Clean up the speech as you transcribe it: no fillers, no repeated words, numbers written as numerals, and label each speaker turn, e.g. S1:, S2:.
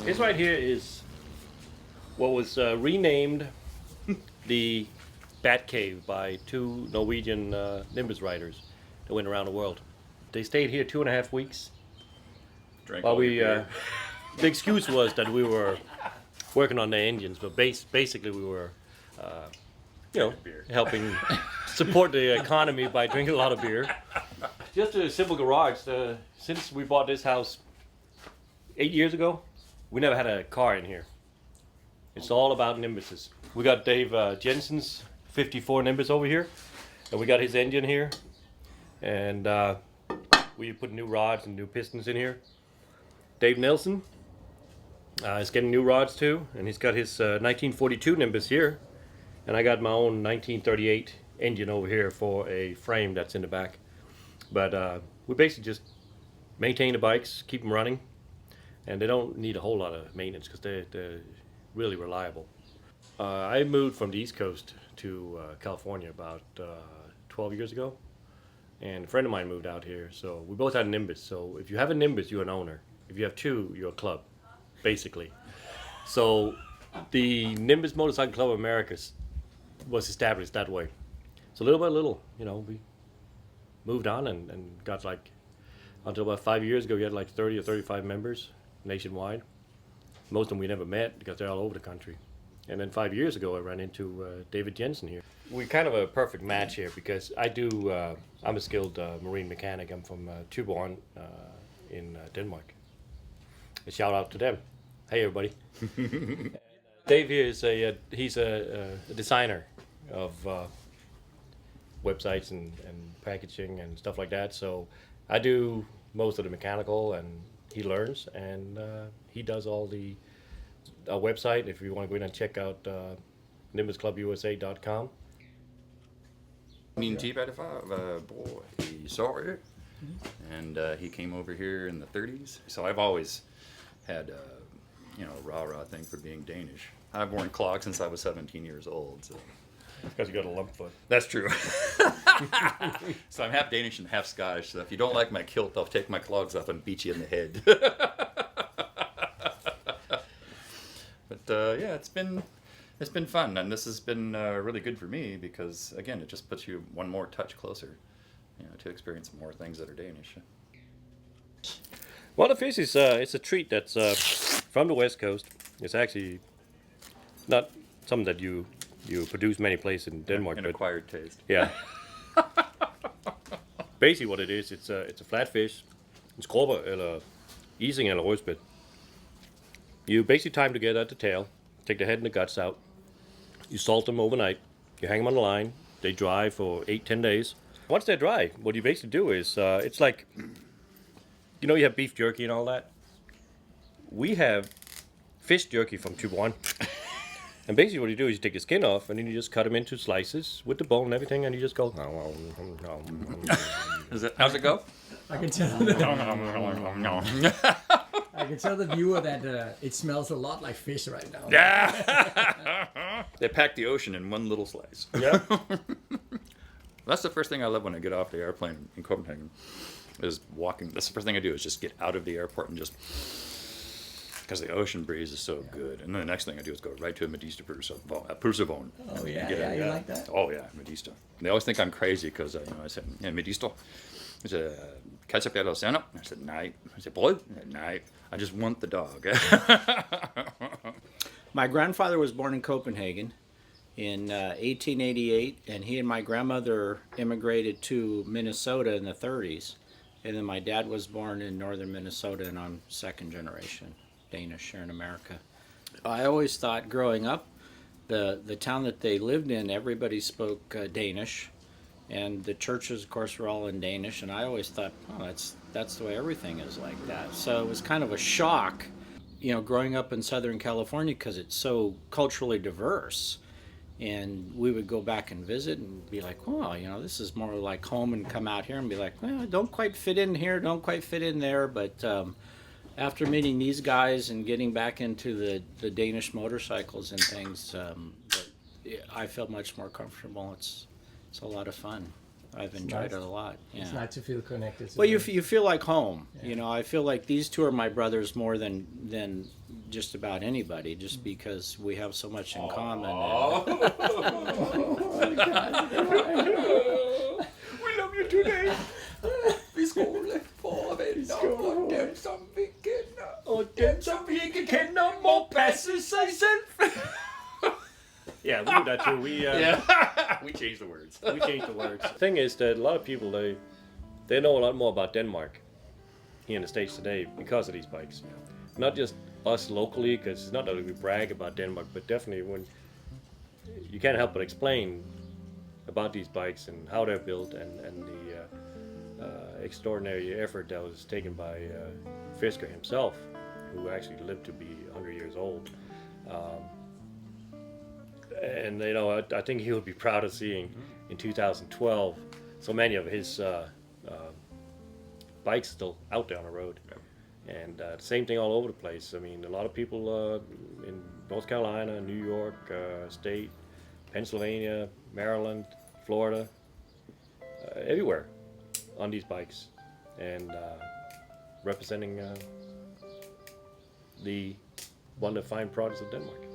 S1: This right here is what was renamed the Bad Cave by two Norwegian Nimbus riders that went around the world. They stayed here 2.5 weeks.
S2: Drank
S1: While
S2: all your beer.
S1: the excuse was that we were working on the engines, but basically we were,
S2: Beer.
S1: helping support the economy by drinking a lot of beer. Just a simple garage. Since we bought this house 8 years ago, we never had a car in here. It's all about Nimbuses. We got Dave Jensen's 54 Nimbus over here, and we got his engine here, and we put new rods and new pistons in here. Dave Nelson is getting new rods too, and he's got his 1942 Nimbus here, and I got my own 1938 engine over here for a frame that's in the back. But we basically just maintain the bikes, keep them running, and they don't need a whole lot of maintenance because they're really reliable. I moved from the East Coast to California about 12 years ago, and a friend of mine moved out here, so we both had a Nimbus. So if you have a Nimbus, you're an owner. If you have two, you're a club, basically. So the Nimbus Motorcycle Club of America was established that way. So little by little, we moved on and got until about 5 years ago, we had 30 or 35 members nationwide. Most of them we never met because they're all over the country. And then 5 years ago, I ran into David Jensen here. We're kind of a perfect match here because I'm a skilled marine mechanic. I'm from Tuborg in Denmark. A shout out to them. Hey, everybody. Dave here is he's a designer of websites and packaging and stuff like that. So I do most of the mechanical, and he learns, and he does all the website. If you want to go in and check out nimbusclubusa.com.
S2: Min T-35, boy, he saw it, and he came over here in the 30s. So I've always had rah-rah thing for being Danish. I've worn clogs since I was 17 years old. So.
S1: Because you got a lump foot.
S2: That's true. So I'm half Danish and half Scottish. So if you don't like my kilt, I'll take my clogs off and beat you in the head. But yeah, it's been fun, and this has been really good for me because again, it just puts you one more touch closer, to experience more things that are Danish.
S1: Well, the fish is it's a treat that's from the West Coast. It's actually not something that you produce many places in Denmark.
S2: An acquired taste.
S1: Yeah. Basically what it is, it's a flat fish. En skrubber eller ising eller rødspæt. You basically tie them together at the tail, take the head and the guts out. You salt them overnight. You hang them on the line. They dry for 8-10 days. Once they're dry, what you basically do is, it's like, you have beef jerky and all that. We have fish jerky from Tuborg. And basically what you do is you take the skin off, and then you just cut them into slices with the bone and everything, and you just go.
S2: How's it go?
S3: I can tell. I can tell the viewer that it smells a lot like fish right now.
S2: Yeah. They pack the ocean in one little slice.
S1: Yeah.
S2: That's the first thing I love when I get off the airplane in Copenhagen, is walking. That's the first thing I do is just get out of the airport and just, because the ocean breeze is so good. And then the next thing I do is go right to a medisterpølse.
S3: Oh yeah, you like that?
S2: Oh yeah, medister. And they always think I'm crazy because I said, yeah, medister. I said, ketchup eller sennep? I said, nej. I said, brød? I said, nej. I just want the dog.
S4: My grandfather was born in Copenhagen in 1888, and he and my grandmother immigrated to Minnesota in the 30s. And then my dad was born in northern Minnesota, and I'm second generation Danish here in America. I always thought growing up, the town that they lived in, everybody spoke Danish. And the churches, of course, were all in Danish, and I always thought, oh, that's the way everything is like that. So it was kind of a shock, growing up in Southern California because it's so culturally diverse. And we would go back and visit and be like, well, this is more like home, and come out here and be like, well, I don't quite fit in here, don't quite fit in there. But after meeting these guys and getting back into the Danish motorcycles and things, I felt much more comfortable. It's a lot of fun. I've enjoyed it a lot. Yeah.
S3: It's nice to feel connected.
S4: Well, you feel like home. Yeah. I feel like these two are my brothers more than just about anybody, just because we have so much in common.
S2: We love you today. Vi skåler for venner og dem som vi kender.
S1: Og den som vi ikke kender må passe sig selv. Yeah, we do that too. We
S2: We changed the words.
S1: we change the words. The thing is that a lot of people they know a lot more about Denmark here in the States today because of these bikes. Not just us locally, because it's not that we brag about Denmark, but definitely when you can't help but explain about these bikes and how they're built and the extraordinary effort that was taken by Fisker himself, who actually lived to be 100 years old. And you know, I think he would be proud of seeing in 2012 so many of his bikes still out there on the road. And same thing all over the place. I mean, a lot of people in North Carolina, New York State, Pennsylvania, Maryland, Florida, everywhere on these bikes, and representing the one of the fine products of Denmark.